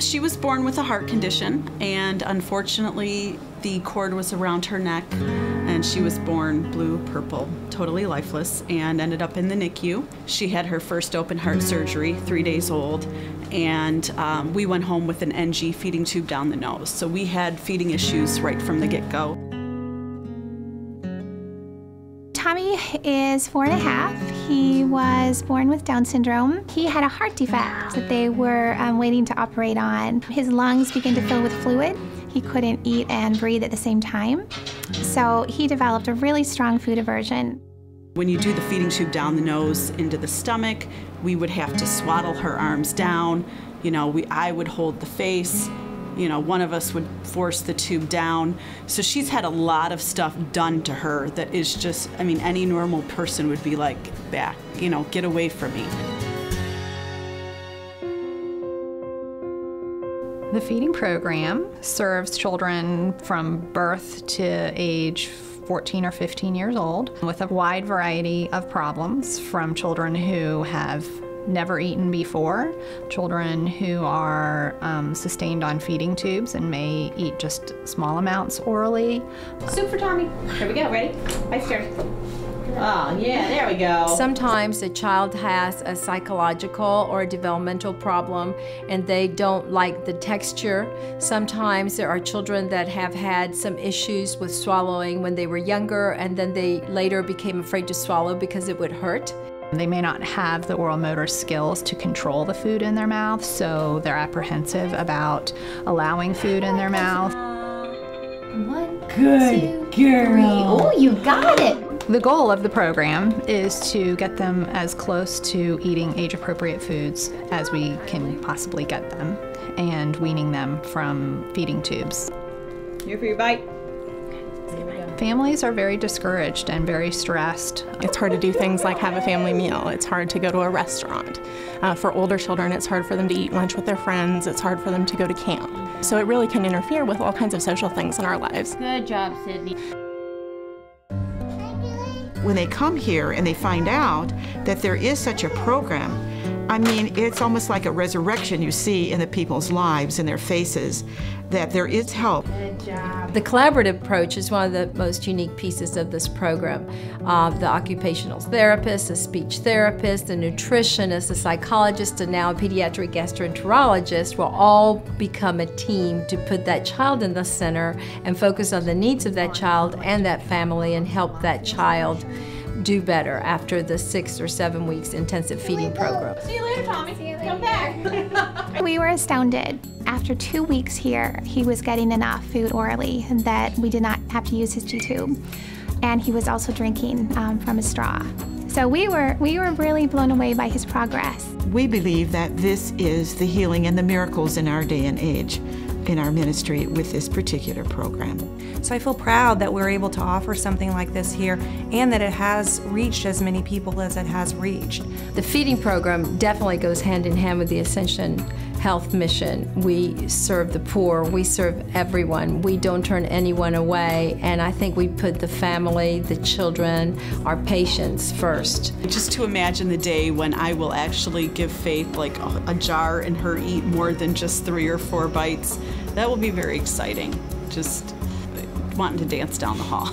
She was born with a heart condition, and unfortunately the cord was around her neck, and she was born blue, purple, totally lifeless, and ended up in the NICU. She had her first open heart surgery, 3 days old, and we went home with an NG feeding tube down the nose. So we had feeding issues right from the get-go. Tommy is 4.5. He was born with Down syndrome. He had a heart defect that they were waiting to operate on. His lungs began to fill with fluid. He couldn't eat and breathe at the same time. So he developed a really strong food aversion. When you do the feeding tube down the nose into the stomach, we would have to swaddle her arms down. You know, I would hold the face. You know, one of us would force the tube down. So she's had a lot of stuff done to her that is just, I mean, any normal person would be like, back, you know, get away from me. The feeding program serves children from birth to age 14 or 15 years old with a wide variety of problems, from children who have never eaten before, children who are sustained on feeding tubes and may eat just small amounts orally. Soup for Tommy. Here we go. Ready? Ice chair. Oh, yeah, there we go. Sometimes a child has a psychological or a developmental problem and they don't like the texture. Sometimes there are children that have had some issues with swallowing when they were younger, and then they later became afraid to swallow because it would hurt. They may not have the oral motor skills to control the food in their mouth, so they're apprehensive about allowing food in their mouth. 1, good 2, girl. 3. Oh, you got it. The goal of the program is to get them as close to eating age-appropriate foods as we can possibly get them, and weaning them from feeding tubes. Here for your bite. Families are very discouraged and very stressed. It's hard to do things like have a family meal. It's hard to go to a restaurant. For older children, it's hard for them to eat lunch with their friends. It's hard for them to go to camp. So it really can interfere with all kinds of social things in our lives. Good job, Sydney. When they come here and they find out that there is such a program, I mean, it's almost like a resurrection you see in the people's lives, in their faces, that there is help. Good job. The collaborative approach is one of the most unique pieces of this program. The occupational therapist, the speech therapist, the nutritionist, the psychologist, and now a pediatric gastroenterologist will all become a team to put that child in the center and focus on the needs of that child and that family and help that child do better after the 6 or 7 weeks intensive feeding program. See you later, Tommy. Come back. We were astounded. After 2 weeks here, he was getting enough food orally that we did not have to use his G-tube. And he was also drinking from a straw. So we were really blown away by his progress. We believe that this is the healing and the miracles in our day and age in our ministry with this particular program. So I feel proud that we're able to offer something like this here, and that it has reached as many people as it has reached. The feeding program definitely goes hand in hand with the Ascension Health mission. We serve the poor, we serve everyone, we don't turn anyone away, and I think we put the family, the children, our patients first. Just to imagine the day when I will actually give Faith like a jar and her eat more than just 3 or 4 bites, that will be very exciting. Just wanting to dance down the hall.